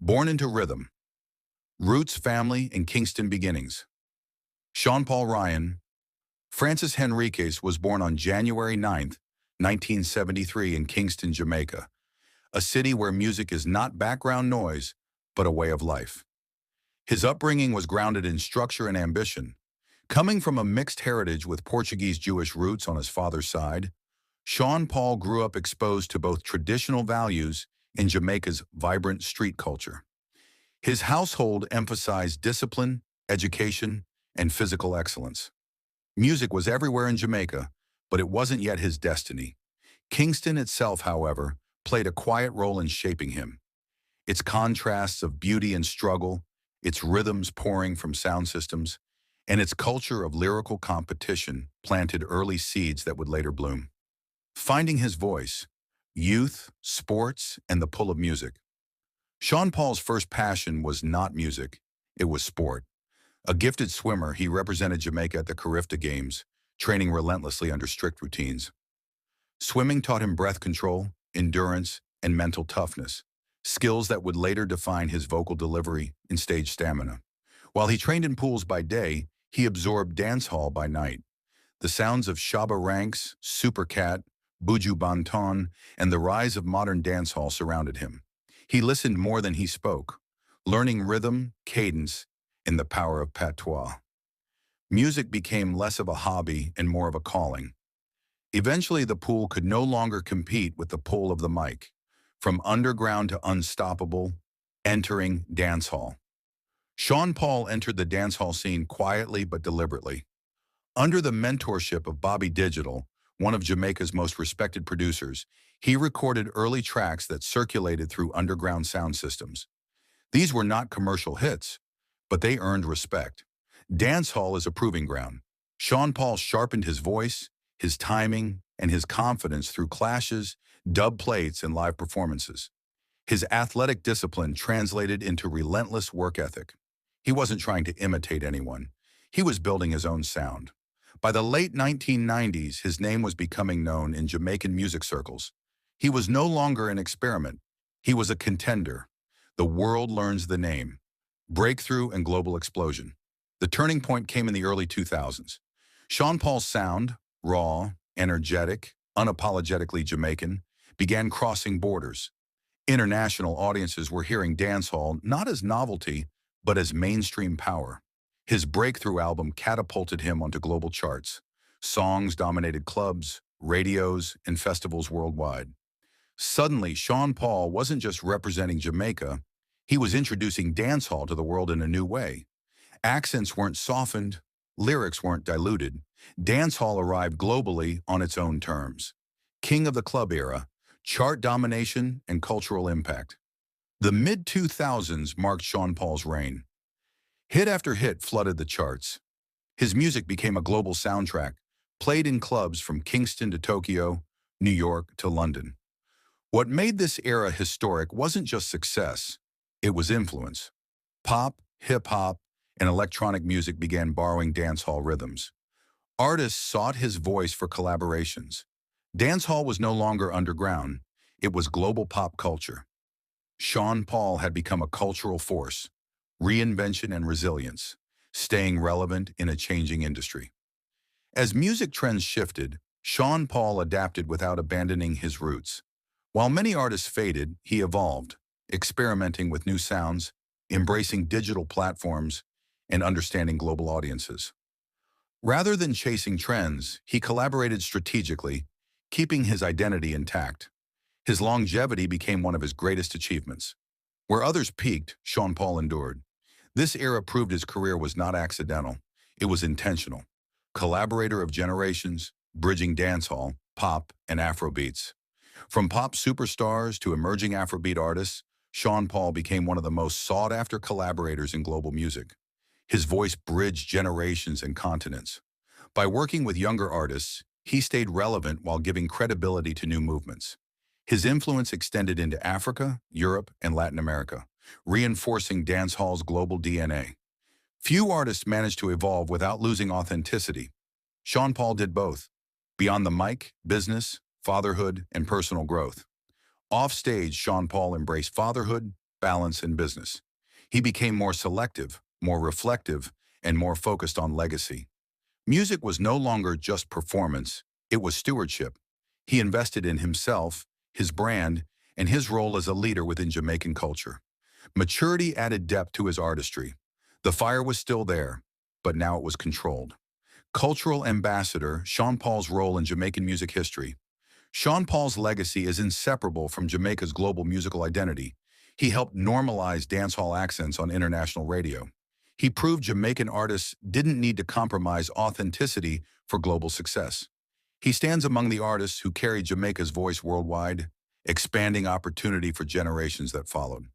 Born into rhythm, roots, family, and Kingston beginnings. Sean Paul Ryan, Francis Henriques was born on January 9th, 1973 in Kingston, Jamaica, a city where music is not background noise, but a way of life. His upbringing was grounded in structure and ambition. Coming from a mixed heritage with Portuguese Jewish roots on his father's side, Sean Paul grew up exposed to both traditional values and Jamaica's vibrant street culture. His household emphasized discipline, education, and physical excellence. Music was everywhere in Jamaica, but it wasn't yet his destiny. Kingston itself, however, played a quiet role in shaping him. Its contrasts of beauty and struggle, its rhythms pouring from sound systems, and its culture of lyrical competition planted early seeds that would later bloom. Finding his voice, youth, sports, and the pull of music. Sean Paul's first passion was not music, it was sport. A gifted swimmer, he represented Jamaica at the Carifta Games, training relentlessly under strict routines. Swimming taught him breath control, endurance, and mental toughness, skills that would later define his vocal delivery and stage stamina. While he trained in pools by day, he absorbed dancehall by night. The sounds of Shabba Ranks, Supercat, Buju Banton, and the rise of modern dancehall surrounded him. He listened more than he spoke, learning rhythm, cadence, and the power of patois. Music became less of a hobby and more of a calling. Eventually, the pool could no longer compete with the pull of the mic. From underground to unstoppable, entering dancehall. Sean Paul entered the dancehall scene quietly but deliberately. Under the mentorship of Bobby Digital, one of Jamaica's most respected producers, he recorded early tracks that circulated through underground sound systems. These were not commercial hits, but they earned respect. Dancehall is a proving ground. Sean Paul sharpened his voice, his timing, and his confidence through clashes, dub plates, and live performances. His athletic discipline translated into relentless work ethic. He wasn't trying to imitate anyone. He was building his own sound. By the late 1990s, his name was becoming known in Jamaican music circles. He was no longer an experiment. He was a contender. The world learns the name. Breakthrough and global explosion. The turning point came in the early 2000s. Sean Paul's sound, raw, energetic, unapologetically Jamaican, began crossing borders. International audiences were hearing dancehall not as novelty, but as mainstream power. His breakthrough album catapulted him onto global charts. Songs dominated clubs, radios, and festivals worldwide. Suddenly, Sean Paul wasn't just representing Jamaica, he was introducing dancehall to the world in a new way. Accents weren't softened, lyrics weren't diluted. Dancehall arrived globally on its own terms. King of the club era, chart domination, and cultural impact. The mid-2000s marked Sean Paul's reign. Hit after hit flooded the charts. His music became a global soundtrack, played in clubs from Kingston to Tokyo, New York to London. What made this era historic wasn't just success, it was influence. Pop, hip-hop, and electronic music began borrowing dancehall rhythms. Artists sought his voice for collaborations. Dancehall was no longer underground, it was global pop culture. Sean Paul had become a cultural force, reinvention and resilience, staying relevant in a changing industry. As music trends shifted, Sean Paul adapted without abandoning his roots. While many artists faded, he evolved, experimenting with new sounds, embracing digital platforms, and understanding global audiences. Rather than chasing trends, he collaborated strategically, keeping his identity intact. His longevity became one of his greatest achievements. Where others peaked, Sean Paul endured. This era proved his career was not accidental, it was intentional. Collaborator of generations, bridging dancehall, pop, and Afrobeats. From pop superstars to emerging Afrobeat artists, Sean Paul became one of the most sought-after collaborators in global music. His voice bridged generations and continents. By working with younger artists, he stayed relevant while giving credibility to new movements. His influence extended into Africa, Europe, and Latin America, reinforcing dancehall's global DNA. Few artists managed to evolve without losing authenticity. Sean Paul did both. Beyond the mic, business, fatherhood, and personal growth. Off stage, Sean Paul embraced fatherhood, balance in business. He became more selective, more reflective, and more focused on legacy. Music was no longer just performance, it was stewardship. He invested in himself, his brand, and his role as a leader within Jamaican culture. Maturity added depth to his artistry. The fire was still there, but now it was controlled. Cultural ambassador, Sean Paul's role in Jamaican music history. Sean Paul's legacy is inseparable from Jamaica's global musical identity. He helped normalize dancehall accents on international radio. He proved Jamaican artists didn't need to compromise authenticity for global success. He stands among the artists who carried Jamaica's voice worldwide, expanding opportunity for generations that followed.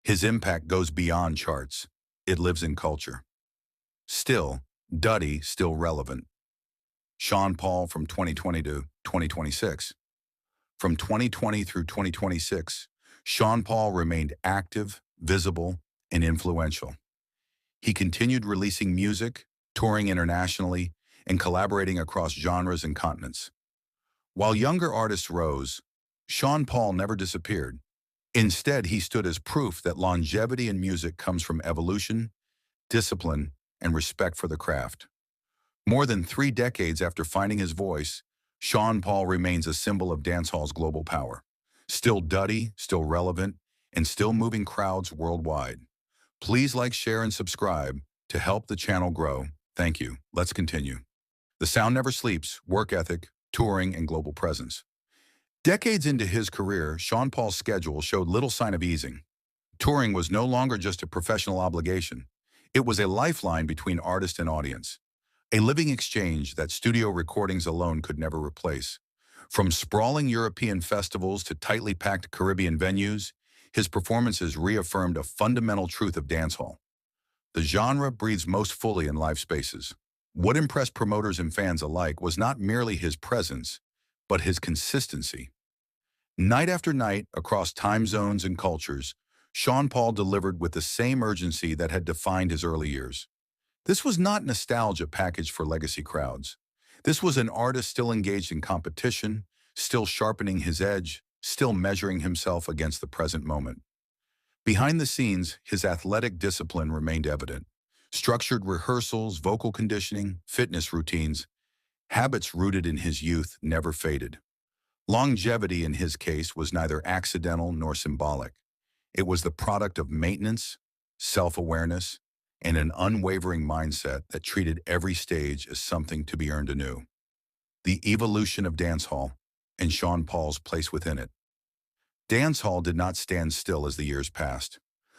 His impact goes beyond charts. It lives in culture. Still, Duddy still relevant. Sean Paul from 2020 to 2026. From 2020 through 2026, Sean Paul remained active, visible, and influential. He continued releasing music, touring internationally, and collaborating across genres and continents. While younger artists rose, Sean Paul never disappeared. Instead, he stood as proof that longevity in music comes from evolution, discipline, and respect for the craft. More than 3 decades after finding his voice, Sean Paul remains a symbol of dancehall's global power. Still Duddy, still relevant, and still moving crowds worldwide. Please like, share, and subscribe to help the channel grow. Thank you. Let's continue. The sound never sleeps, work ethic, touring, and global presence. Decades into his career, Sean Paul's schedule showed little sign of easing. Touring was no longer just a professional obligation. It was a lifeline between artist and audience, a living exchange that studio recordings alone could never replace. From sprawling European festivals to tightly packed Caribbean venues, his performances reaffirmed a fundamental truth of dancehall. The genre breathes most fully in live spaces. What impressed promoters and fans alike was not merely his presence, but his consistency. Night after night, across time zones and cultures, Sean Paul delivered with the same urgency that had defined his early years. This was not nostalgia packaged for legacy crowds. This was an artist still engaged in competition, still sharpening his edge, still measuring himself against the present moment. Behind the scenes, his athletic discipline remained evident. Structured rehearsals, vocal conditioning, fitness routines, habits rooted in his youth never faded. Longevity in his case was neither accidental nor symbolic. It was the product of maintenance, self-awareness, and an unwavering mindset that treated every stage as something to be earned anew. The evolution of dancehall and Sean Paul's place within it. Dancehall did not stand still as the years passed.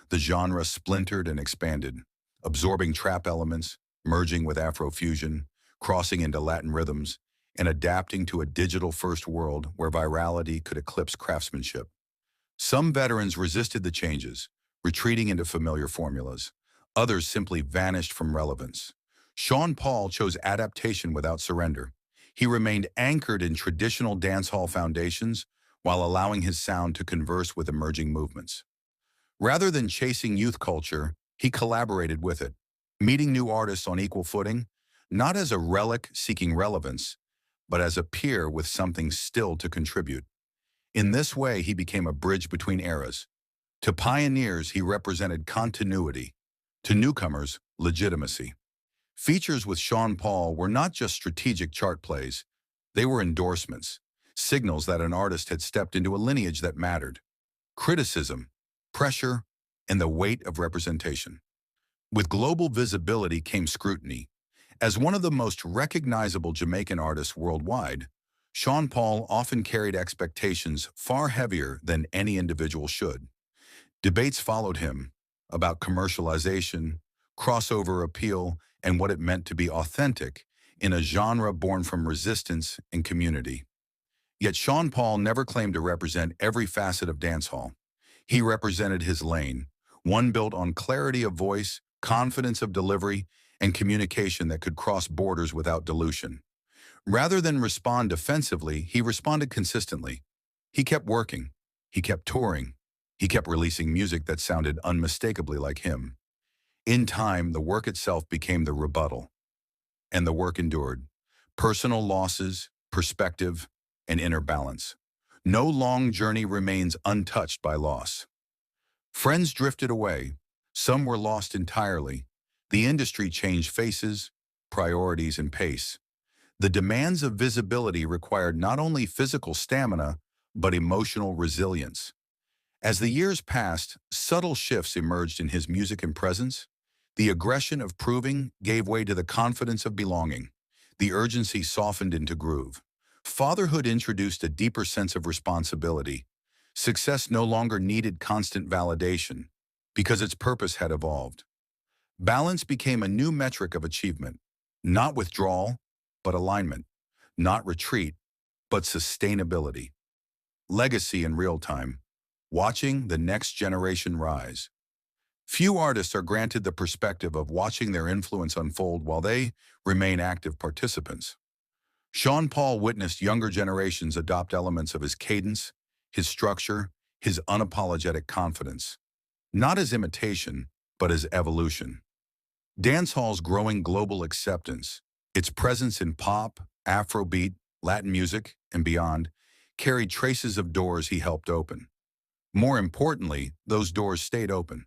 The genre splintered and expanded, absorbing trap elements, merging with Afrofusion, crossing into Latin rhythms, and adapting to a digital-first world where virality could eclipse craftsmanship. Some veterans resisted the changes, retreating into familiar formulas. Others simply vanished from relevance. Sean Paul chose adaptation without surrender. He remained anchored in traditional dancehall foundations while allowing his sound to converse with emerging movements. Rather than chasing youth culture, he collaborated with it, meeting new artists on equal footing, not as a relic seeking relevance, but as a peer with something still to contribute. In this way, he became a bridge between eras. To pioneers, he represented continuity. To newcomers, legitimacy. Features with Sean Paul were not just strategic chart plays. They were endorsements, signals that an artist had stepped into a lineage that mattered. Criticism, pressure, and the weight of representation. With global visibility came scrutiny. As one of the most recognizable Jamaican artists worldwide, Sean Paul often carried expectations far heavier than any individual should. Debates followed him about commercialization, crossover appeal, and what it meant to be authentic in a genre born from resistance and community. Yet Sean Paul never claimed to represent every facet of dancehall. He represented his lane, one built on clarity of voice, confidence of delivery, and communication that could cross borders without dilution. Rather than respond defensively, he responded consistently. He kept working. He kept touring. He kept releasing music that sounded unmistakably like him. In time, the work itself became the rebuttal. And the work endured. Personal losses, perspective, and inner balance. No long journey remains untouched by loss. Friends drifted away. Some were lost entirely. The industry changed faces, priorities, and pace. The demands of visibility required not only physical stamina, but emotional resilience. As the years passed, subtle shifts emerged in his music and presence. The aggression of proving gave way to the confidence of belonging. The urgency softened into groove. Fatherhood introduced a deeper sense of responsibility. Success no longer needed constant validation because its purpose had evolved. Balance became a new metric of achievement. Not withdrawal, but alignment. Not retreat, but sustainability. Legacy in real time. Watching the next generation rise. Few artists are granted the perspective of watching their influence unfold while they remain active participants. Sean Paul witnessed younger generations adopt elements of his cadence, his structure, his unapologetic confidence. Not as imitation, but as evolution. Dancehall's growing global acceptance, its presence in pop, Afrobeat, Latin music, and beyond, carried traces of doors he helped open. More importantly, those doors stayed open.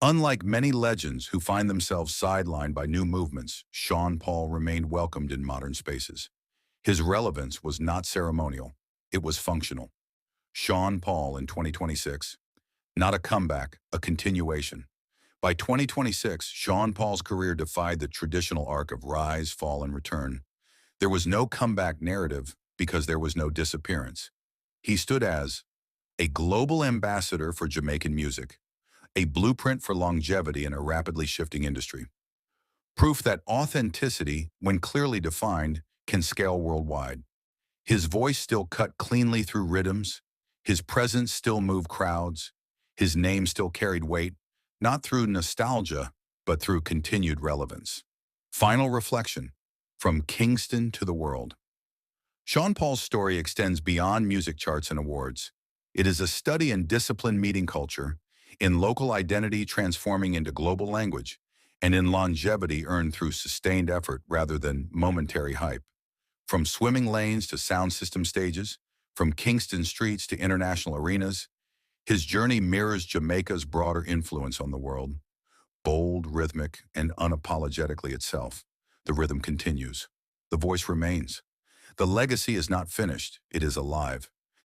Unlike many legends who find themselves sidelined by new movements, Sean Paul remained welcomed in modern spaces. His relevance was not ceremonial, it was functional. Sean Paul in 2026, not a comeback, a continuation. By 2026, Sean Paul's career defied the traditional arc of rise, fall, and return. There was no comeback narrative because there was no disappearance. He stood as a global ambassador for Jamaican music, a blueprint for longevity in a rapidly shifting industry. Proof that authenticity, when clearly defined, can scale worldwide. His voice still cut cleanly through rhythms, his presence still moved crowds, his name still carried weight, not through nostalgia, but through continued relevance. Final reflection, from Kingston to the world. Sean Paul's story extends beyond music charts and awards. It is a study in discipline meeting culture, in local identity transforming into global language, and in longevity earned through sustained effort rather than momentary hype. From swimming lanes to sound system stages, from Kingston streets to international arenas, his journey mirrors Jamaica's broader influence on the world. Bold, rhythmic, and unapologetically itself. The rhythm continues. The voice remains. The legacy is not finished, it is alive.